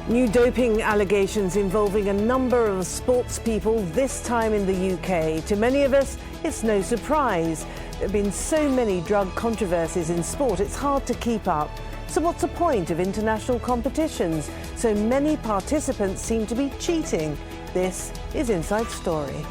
New doping allegations involving a number of sports people, this time in the UK. To many of us, it's no surprise. There have been so many drug controversies in sport, it's hard to keep up. So what's the point of international competitions? So many participants seem to be cheating. This is Inside Story.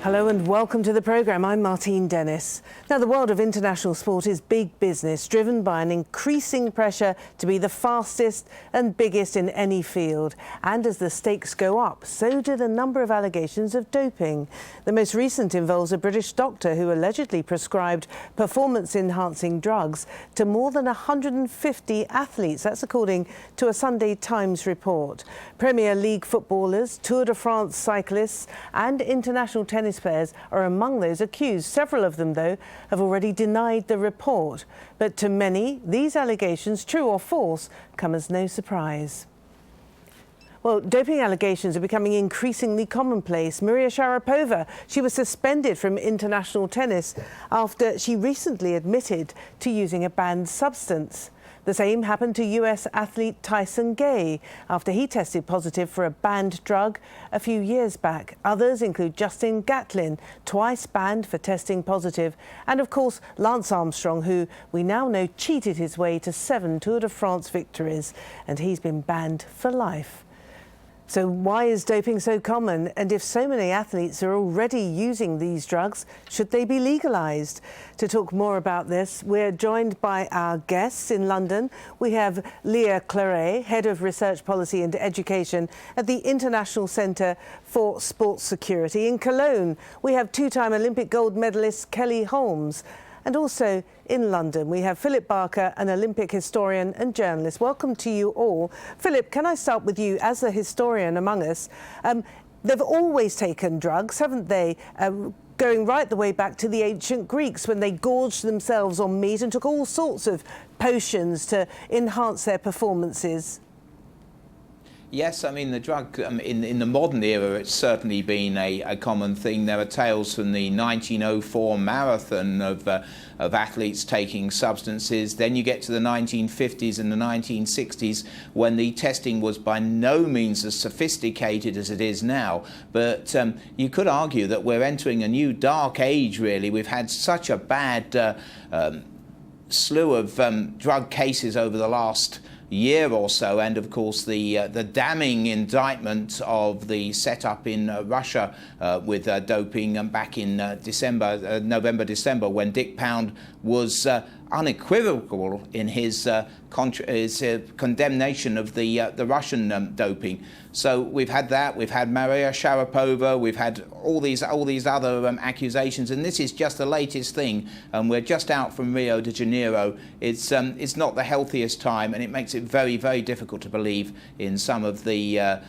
Hello and welcome to the programme. I'm Martine. Now, the world of international sport is big business, driven by an increasing pressure to be the fastest and biggest in any field. And as the stakes go up, so do the number of allegations of doping. The most recent involves a British doctor who allegedly prescribed performance-enhancing drugs to more than 150 athletes. That's according to a Sunday Times report. Premier League footballers, Tour de France cyclists and international tennis players are among those accused. Several of them, though, have already denied the report. But to many, these allegations, true or false, come as no surprise. Well, doping allegations are becoming increasingly commonplace. Maria Sharapova, she was suspended from international tennis after she recently admitted to using a banned substance. The same happened to US athlete Tyson Gay after he tested positive for a banned drug a few years back. Others include Justin Gatlin, twice banned for testing positive, and of course Lance Armstrong, who we now know cheated his way to 7 Tour de France victories, and he's been banned for life. So why is doping so common? And if so many athletes are already using these drugs, should they be legalised? To talk more about this, we're joined by our guests in London. We have Cleret, Head of Research Policy and Education at the International Centre for Sports Security. In Cologne, we have two-time Olympic gold medalist Kelly Holmes. And also in London, we have Philip Barker, an Olympic historian and journalist. Welcome to you all. Philip, can I start with you as a historian among us? They've always taken drugs, haven't they? Going right the way back to the ancient Greeks when they gorged themselves on meat and took all sorts of potions to enhance their performances. Yes, I mean, the drug in the modern era, it's certainly been a common thing. There are tales from the 1904 marathon of athletes taking substances. Then you get to the 1950s and the 1960s when the testing was by no means as sophisticated as it is now. But you could argue that we're entering a new dark age, really. We've had such a bad slew of drug cases over the last year or so, and of course the damning indictment of the setup in Russia with doping back in November, December, when Dick Pound was unequivocal in his condemnation of the Russian doping. So we've had that. We've had Maria Sharapova. We've had all these other accusations, and this is just the latest thing. And we're just out from Rio de Janeiro. It's not the healthiest time, and it makes it very, very difficult to believe in some of the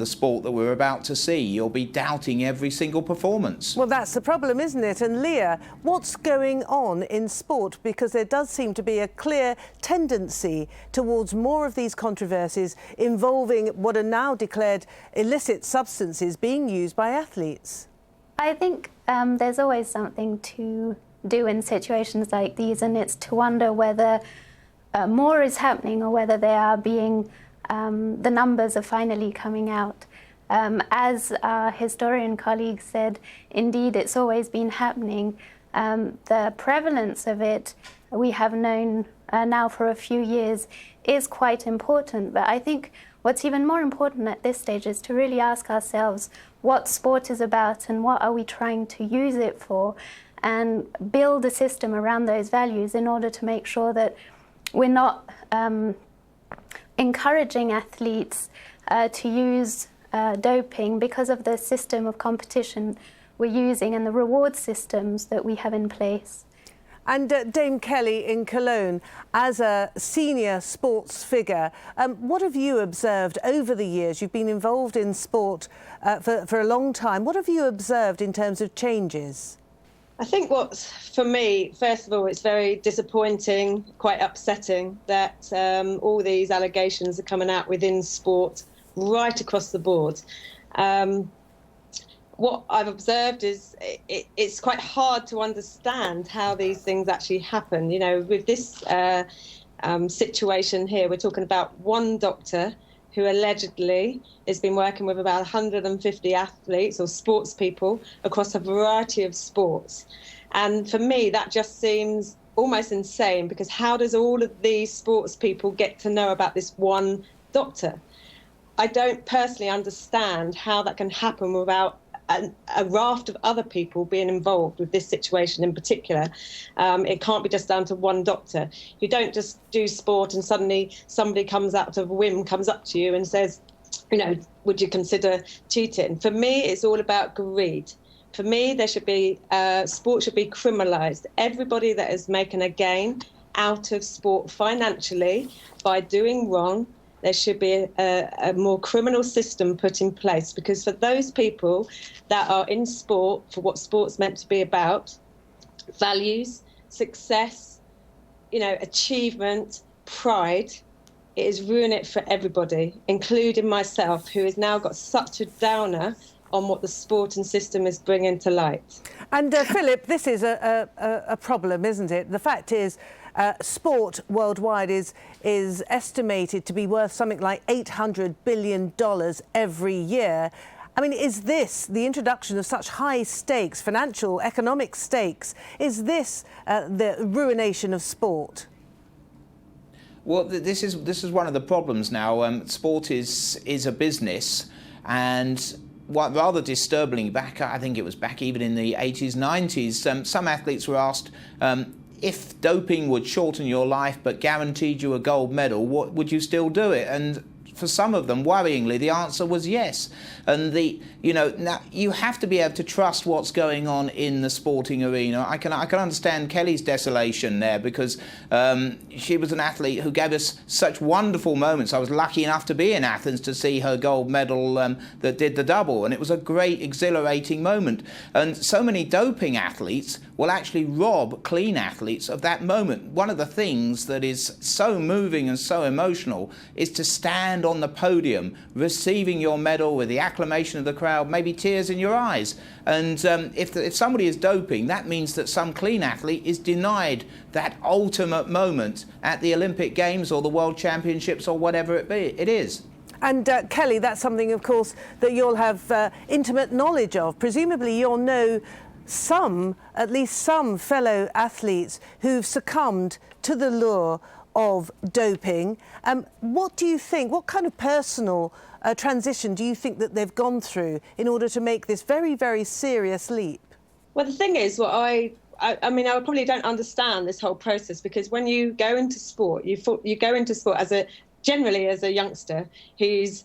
sport that we're about to see. You'll be doubting every single performance. Well, that's the problem, isn't it? And Leah, what's going on in sport? Because there does seem to be a clear tendency towards more of these controversies involving what are now declared illicit substances being used by athletes. I think there's always something to do in situations like these, and it's to wonder whether more is happening or whether they are being, the numbers are finally coming out. As our historian colleague said, indeed it's always been happening. The prevalence of it, we have known now for a few years, is quite important. But I think what's even more important at this stage is to really ask ourselves what sport is about and what are we trying to use it for, and build a system around those values in order to make sure that we're not encouraging athletes to use doping because of the system of competition we're using and the reward systems that we have in place. And Dame Kelly in Cologne, as a senior sports figure, what have you observed over the years? You've been involved in sport for a long time. What have you observed in terms of changes? I think what's, for me, first of all, it's very disappointing, quite upsetting that all these allegations are coming out within sport right across the board. What I've observed is it's quite hard to understand how these things actually happen. You know, with this situation here, we're talking about one doctor who allegedly has been working with about 150 athletes or sports people across a variety of sports. And for me, that just seems almost insane, because how does all of these sports people get to know about this one doctor? I don't personally understand how that can happen without a raft of other people being involved with this situation in particular. It can't be just down to one doctor. You don't just do sport and suddenly somebody comes out of a whim, comes up to you and says, you know, would you consider cheating? For me, it's all about greed. For me, there should be, sport should be criminalised. Everybody that is making a gain out of sport financially by doing wrong, there should be a more criminal system put in place, because for those people that are in sport, for what sport's meant to be about, values, success, you know, achievement, pride, it is ruining it for everybody, including myself, who has now got such a downer on what the sporting system is bringing to light. And Philip, this is a problem, isn't it? The fact is, sport worldwide is estimated to be worth something like $800 billion every year. I mean, is this, the introduction of such high stakes, financial, economic stakes, is this the ruination of sport? Well, this is one of the problems now. Sport is a business, and what rather disturbing, I think it was back even in the 80s, 90s, some athletes were asked, if doping would shorten your life but guaranteed you a gold medal, would you still do it? And for some of them, worryingly, the answer was yes. And now you have to be able to trust what's going on in the sporting arena. I can understand Kelly's desolation there, because she was an athlete who gave us such wonderful moments. I was lucky enough to be in Athens to see her gold medal that did the double, and it was a great, exhilarating moment. And so many doping athletes will actually rob clean athletes of that moment. One of the things that is so moving and so emotional is to stand on the podium receiving your medal with the acclamation of the crowd, maybe tears in your eyes. And if somebody is doping, that means that some clean athlete is denied that ultimate moment at the Olympic Games or the World Championships or whatever it is. And Kelly, that's something, of course, that you'll have intimate knowledge of. Presumably you'll know at least some fellow athletes who've succumbed to the lure of doping. What do you think, what kind of personal transition do you think that they've gone through in order to make this very, very serious leap? Well, the thing is, I probably don't understand this whole process, because when you go into sport, you go into sport generally as a youngster who's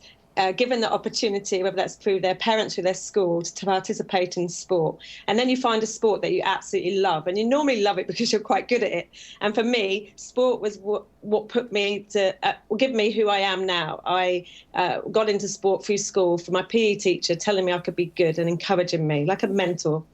given the opportunity, whether that's through their parents, through their school, to participate in sport. And then you find a sport that you absolutely love, and you normally love it because you're quite good at it. And for me, sport was what put me to give me who I am now. I got into sport through school, from my PE teacher telling me I could be good and encouraging me like a mentor.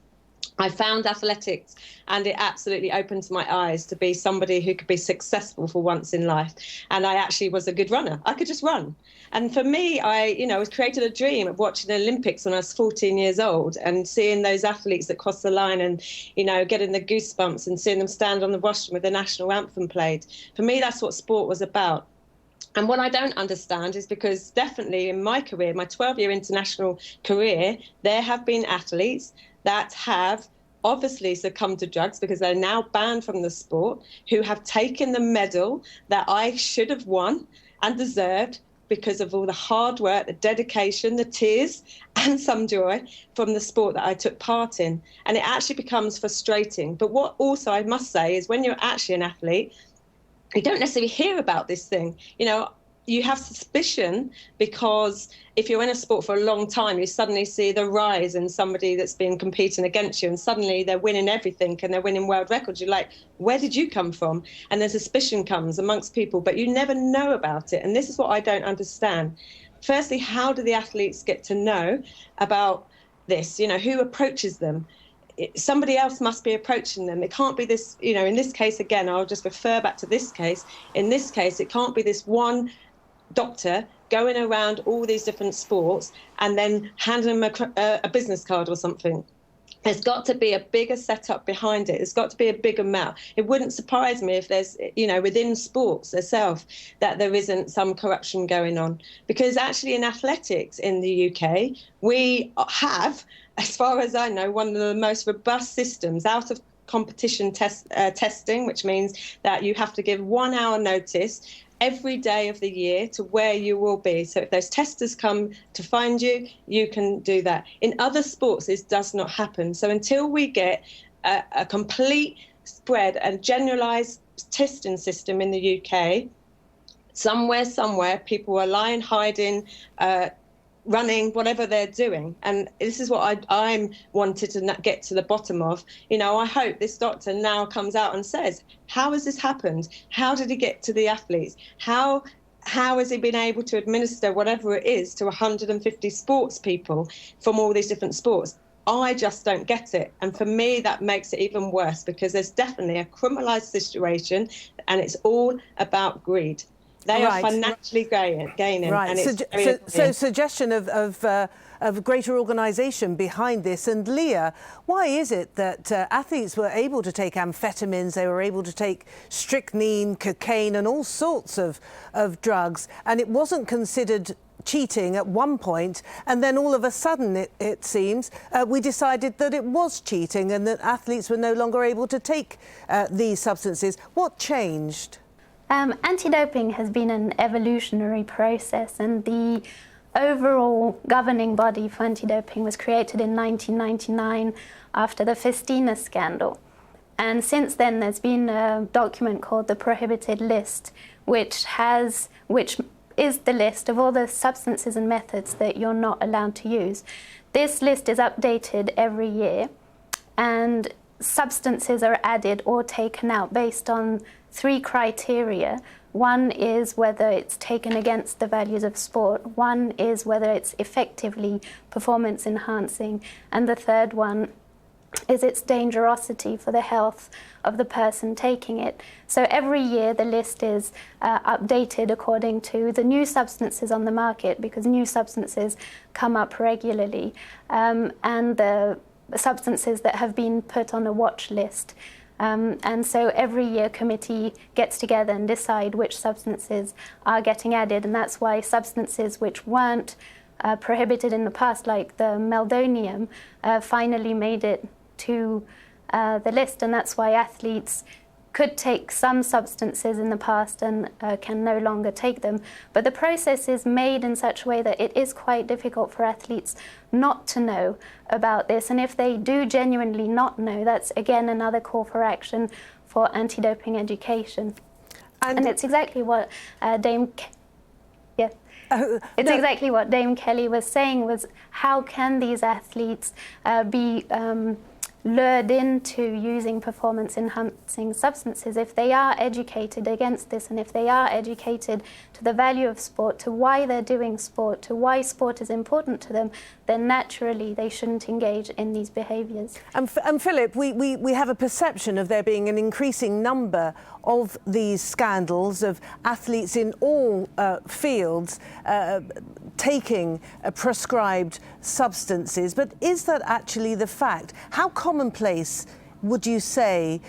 I found athletics, and it absolutely opened my eyes to be somebody who could be successful for once in life. And I actually was a good runner. I could just run. And for me, I was created a dream of watching the Olympics when I was 14 years old, and seeing those athletes that cross the line and, getting the goosebumps and seeing them stand on the rostrum with the national anthem played. For me, that's what sport was about. And what I don't understand is, because definitely in my career, my 12-year international career, there have been athletes that have obviously succumbed to drugs, because they're now banned from the sport, who have taken the medal that I should have won and deserved, because of all the hard work, the dedication, the tears, and some joy from the sport that I took part in. And it actually becomes frustrating. But what also I must say is, when you're actually an athlete, you don't necessarily hear about this thing. You have suspicion, because if you're in a sport for a long time, you suddenly see the rise in somebody that's been competing against you, and suddenly they're winning everything and they're winning world records. You're like, where did you come from? And then suspicion comes amongst people, but you never know about it. And this is what I don't understand. Firstly, how do the athletes get to know about this? Who approaches them? somebody else must be approaching them. It can't be this, in this case, again, I'll just refer back to this case. In this case, it can't be this one doctor going around all these different sports and then handing them a business card or something. There's got to be a bigger setup behind it. There's got to be a bigger amount. It wouldn't surprise me if there's, within sports itself, that there isn't some corruption going on. Because actually in athletics in the UK, we have, as far as I know, one of the most robust systems out of competition testing, which means that you have to give 1 hour notice every day of the year to where you will be. So if those testers come to find you, you can do that. In other sports, this does not happen. So until we get a complete spread and generalised testing system in the UK, somewhere, people are lying, hiding, running, whatever they're doing. And this is what I'm wanted to get to the bottom of. I hope this doctor now comes out and says, how has this happened? How did he get to the athletes? How has he been able to administer whatever it is to 150 sports people from all these different sports? I just don't get it. And for me, that makes it even worse, because there's definitely a criminalised situation, and it's all about greed. They are financially gaining. Right. And it's so suggestion of greater organisation behind this. And Leah, why is it that athletes were able to take amphetamines, they were able to take strychnine, cocaine and all sorts of drugs, and it wasn't considered cheating at one point, and then all of a sudden it seems we decided that it was cheating and that athletes were no longer able to take these substances? What changed? Anti-doping has been an evolutionary process, and the overall governing body for anti-doping was created in 1999 after the Festina scandal. And since then there's been a document called the Prohibited List, which is the list of all the substances and methods that you're not allowed to use. This list is updated every year, and substances are added or taken out based on 3 criteria. One is whether it's taken against the values of sport, one is whether it's effectively performance enhancing, and the third one is its dangerosity for the health of the person taking it. So every year the list is updated according to the new substances on the market, because new substances come up regularly, and the substances that have been put on a watch list. And so every year committee gets together and decide which substances are getting added, and that's why substances which weren't prohibited in the past, like the meldonium, finally made it to the list, and that's why athletes could take some substances in the past and can no longer take them. But the process is made in such a way that it is quite difficult for athletes not to know about this. And if they do genuinely not know, that's again another call for action for anti-doping education. And it's exactly what exactly what Dame Kelly was saying, was how can these athletes be lured into using performance-enhancing substances if they are educated against this, and if they are educated to the value of sport, to why they're doing sport, to why sport is important to them, then naturally they shouldn't engage in these behaviours. And Philip, we have a perception of there being an increasing number of these scandals of athletes in all fields taking prescribed substances, but is that actually the fact? How commonplace would you say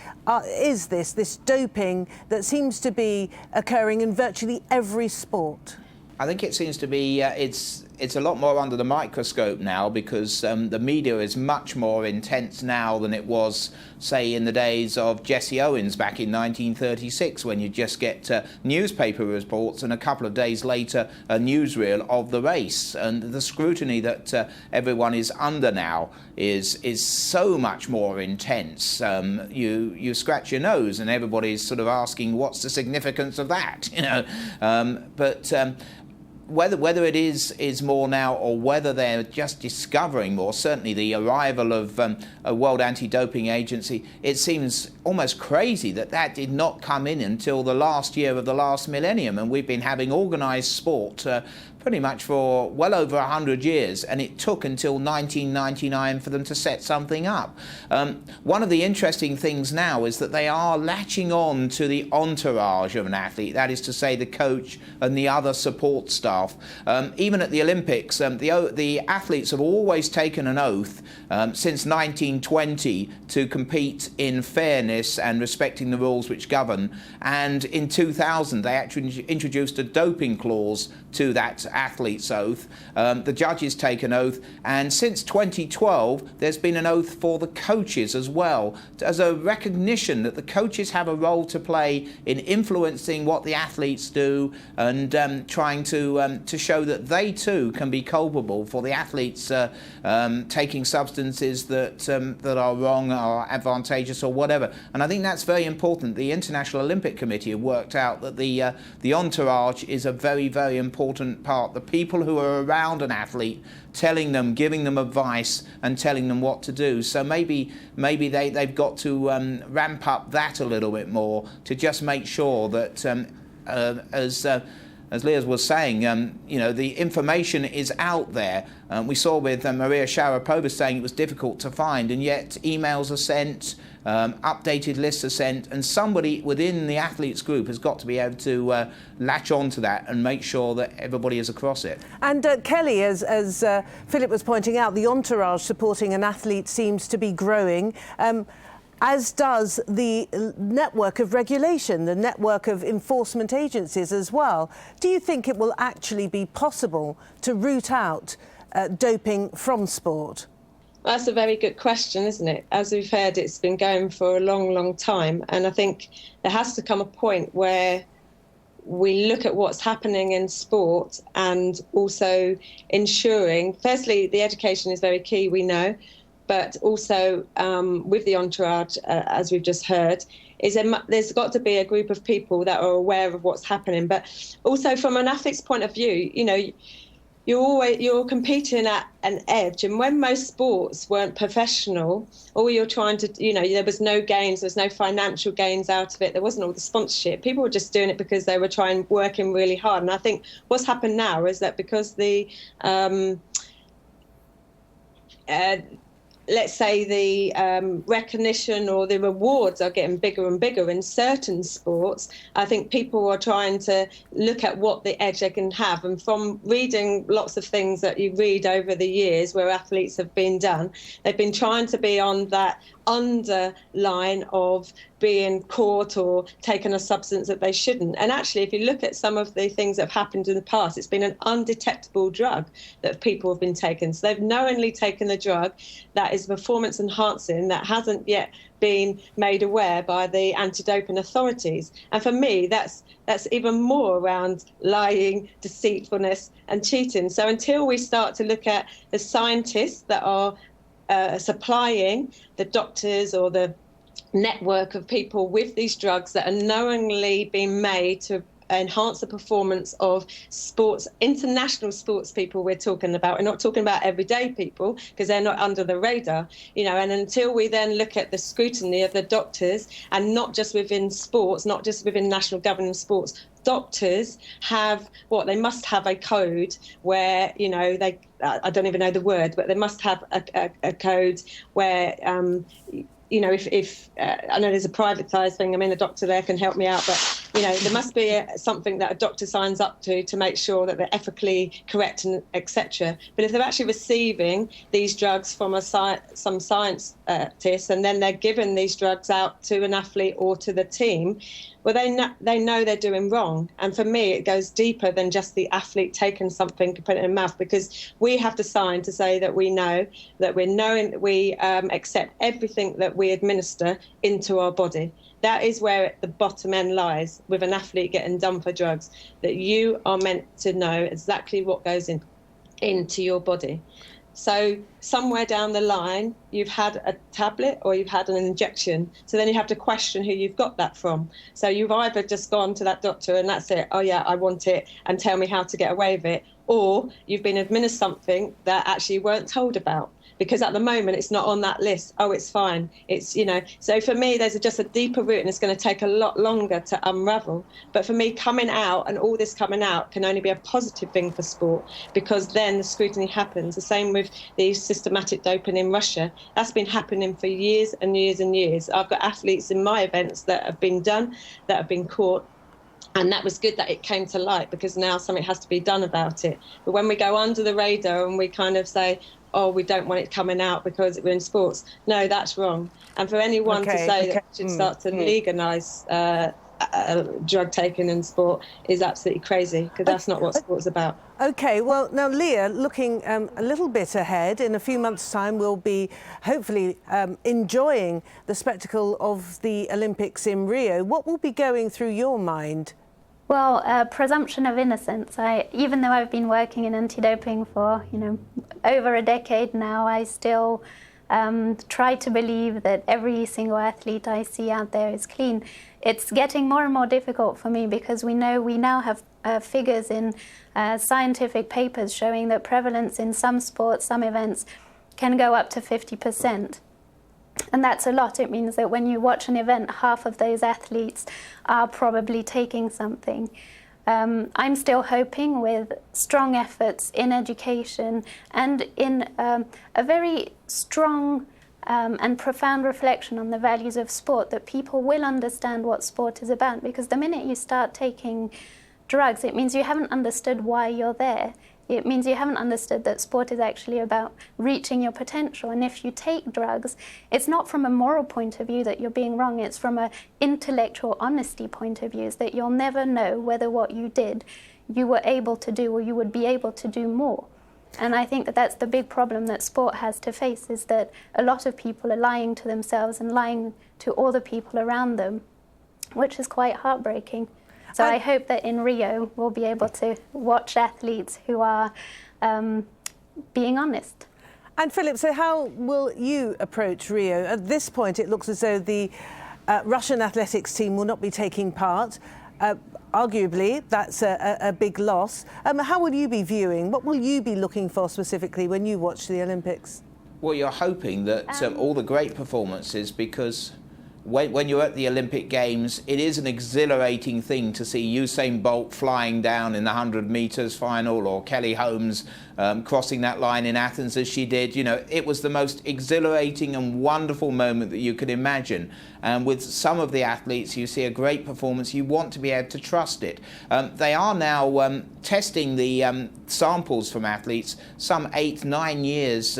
is this doping that seems to be occurring in virtually every sport? I think it seems to be, it's a lot more under the microscope now, because the media is much more intense now than it was, say, in the days of Jesse Owens back in 1936, when you just get newspaper reports and a couple of days later a newsreel of the race. And the scrutiny that everyone is under now is so much more intense. You scratch your nose and everybody's sort of asking, what's the significance of that? whether it is more now or whether they're just discovering more, certainly the arrival of a World Anti-Doping Agency, it seems almost crazy that did not come in until the last year of the last millennium, and we've been having organised sport pretty much for well over 100 years, and it took until 1999 for them to set something up. One of the interesting things now is that they are latching on to the entourage of an athlete, that is to say the coach and the other support staff. Even at the Olympics, the athletes have always taken an oath since 1920 to compete in fairness and respecting the rules which govern, and in 2000 they actually introduced a doping clause to that athlete's oath. The judges take an oath, and since 2012 there's been an oath for the coaches as well, as a recognition that the coaches have a role to play in influencing what the athletes do and trying to show that they too can be culpable for the athletes taking substances that are wrong, are advantageous or whatever. And I think that's very important. The International Olympic Committee have worked out that the entourage is a very, very important part. The people who are around an athlete, telling them, giving them advice and telling them what to do. So maybe they've got to ramp up that a little bit more to just make sure that as Leah was saying, the information is out there. We saw with Maria Sharapova saying it was difficult to find, and yet emails are sent, updated lists are sent, and somebody within the athletes group has got to be able to latch on to that and make sure that everybody is across it. And Kelly, as Philip was pointing out, the entourage supporting an athlete seems to be growing. As does the network of regulation, the network of enforcement agencies as well. Do you think it will actually be possible to root out doping from sport? That's a very good question, isn't it? As we've heard, it's been going for a long, long time. And I think there has to come a point where we look at what's happening in sport and also ensuring, firstly, the education is very key, we know, but also with the entourage, as we've just heard, there's got to be a group of people that are aware of what's happening. But also from an athlete's point of view, you're competing at an edge, and when most sports weren't professional, all you're trying to, there was no gains, there's no financial gains out of it, there wasn't all the sponsorship. People were just doing it because they were working really hard. And I think what's happened now is that because the let's say the recognition or the rewards are getting bigger and bigger in certain sports, I think people are trying to look at what the edge they can have. And from reading lots of things that you read over the years where athletes have been done, they've been trying to be on that underline of being caught or taken a substance that they shouldn't. And actually, if you look at some of the things that have happened in the past, it's been an undetectable drug that people have been taking. So they've knowingly taken a drug that is performance enhancing that hasn't yet been made aware by the anti-doping authorities. And for me, that's even more around lying, deceitfulness and cheating. So until we start to look at the scientists that are supplying the doctors or the network of people with these drugs that are knowingly being made to enhance the performance of sports, international sports people we're talking about. We're not talking about everyday people because they're not under the radar, and until we then look at the scrutiny of the doctors, and not just within sports, not just within national governing sports, doctors they must have a code where, I don't even know the word, but they must have a code where, if I know there's a privatised thing, a doctor there can help me out, but, there must be something that a doctor signs up to make sure that they're ethically correct and etc. But if they're actually receiving these drugs from some scientists and then they're giving these drugs out to an athlete or to the team, well, they know they're doing wrong. And for me, it goes deeper than just the athlete taking something to put it in their mouth, because we have to sign to say that we know, that we accept everything that we administer into our body. That is where the bottom end lies with an athlete getting done for drugs, that you are meant to know exactly what goes into your body. So somewhere down the line, you've had a tablet or you've had an injection. So then you have to question who you've got that from. So you've either just gone to that doctor and that's it. Oh, yeah, I want it and tell me how to get away with it. Or you've been administered something that actually you weren't told about. Because at the moment, it's not on that list. Oh, it's fine. It's, you know, so for me, there's just a deeper root and it's going to take a lot longer to unravel. But for me, coming out and all this coming out can only be a positive thing for sport, because then the scrutiny happens. The same with the systematic doping in Russia. That's been happening for years and years and years. I've got athletes in my events that have been done, that have been caught. And that was good that it came to light, because now something has to be done about it. But when we go under the radar and we kind of say, oh, we don't want it coming out because we're in sports. No, that's wrong. And for anyone to say that we should start to legalise drug taking in sport is absolutely crazy, because that's not what sport's about. OK, well, now, Leah, looking a little bit ahead, in a few months' time, we'll be hopefully enjoying the spectacle of the Olympics in Rio. What will be going through your mind? Well, presumption of innocence. Even though I've been working in anti-doping for, over a decade now, I still try to believe that every single athlete I see out there is clean. It's getting more and more difficult for me, because we now have figures in scientific papers showing that prevalence in some sports, some events, can go up to 50%. And that's a lot. It means that when you watch an event, half of those athletes are probably taking something. I'm still hoping, with strong efforts in education and in a very strong and profound reflection on the values of sport, that people will understand what sport is about. Because the minute you start taking drugs, it means you haven't understood why you're there. It means you haven't understood that sport is actually about reaching your potential. And if you take drugs, it's not from a moral point of view that you're being wrong, it's from an intellectual honesty point of view, is that you'll never know whether what you did you were able to do, or you would be able to do more. And I think that that's the big problem that sport has to face, is that a lot of people are lying to themselves and lying to all the people around them, which is quite heartbreaking. So I hope that in Rio we'll be able to watch athletes who are being honest. And Philip, so how will you approach Rio? At this point, it looks as though the Russian athletics team will not be taking part. Arguably, that's a big loss. How will you be viewing? What will you be looking for specifically when you watch the Olympics? Well, you're hoping that all the great performances, because when you're at the Olympic Games, it is an exhilarating thing to see Usain Bolt flying down in the 100 metres final, or Kelly Holmes crossing that line in Athens as she did. It was the most exhilarating and wonderful moment that you could imagine. And with some of the athletes, you see a great performance, you want to be able to trust it. They are now testing the samples from athletes some 8-9 years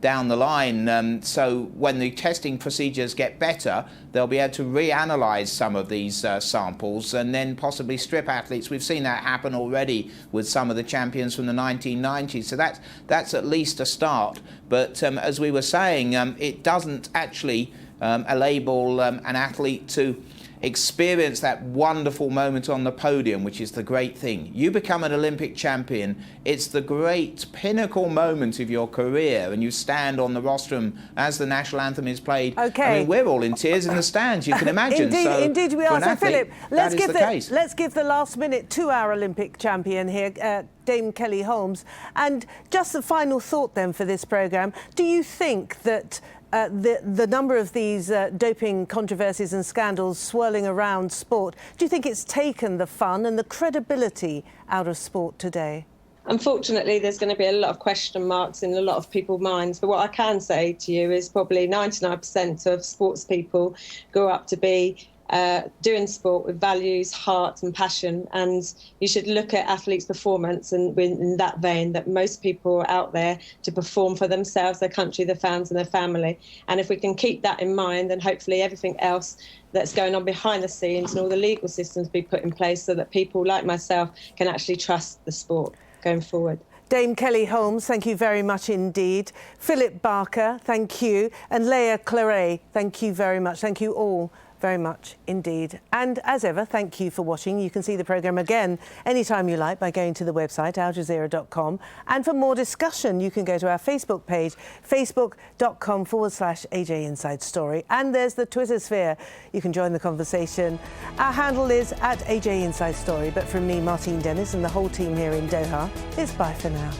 down the line. So when the testing procedures get better, they'll be able to reanalyze some of these samples and then possibly strip athletes. We've seen that happen already with some of the champions from the 1990s. So that's at least a start. But as we were saying, it doesn't actually enable an athlete to experience that wonderful moment on the podium, which is the great thing. You become an Olympic champion, it's the great pinnacle moment of your career, and you stand on the rostrum as the national anthem is played. Okay. I mean, we're all in tears in the stands, you can imagine. Indeed we are. So Philip, let's give the last minute to our Olympic champion here, Dame Kelly Holmes. And just a final thought then for this programme. Do you think that the number of these doping controversies and scandals swirling around sport, do you think it's taken the fun and the credibility out of sport today? Unfortunately, there's going to be a lot of question marks in a lot of people's minds. But what I can say to you is probably 99% of sports people grow up to be doing sport with values, heart and passion, and you should look at athletes' performance and in that vein, that most people are out there to perform for themselves, their country, their fans and their family. And if we can keep that in mind, then hopefully everything else that's going on behind the scenes and all the legal systems be put in place so that people like myself can actually trust the sport going forward. Dame Kelly Holmes, thank you very much indeed. Philip Barker, thank you. And Leah Cleret, thank you very much. Thank you all very much indeed. And as ever, thank you for watching. You can see the programme again anytime you like by going to the website, aljazeera.com. And for more discussion, you can go to our Facebook page, facebook.com/AJ Inside Story. And there's the Twitter sphere. You can join the conversation. Our handle is @AJ Inside Story. But from me, Martine Dennis, and the whole team here in Doha, it's bye for now.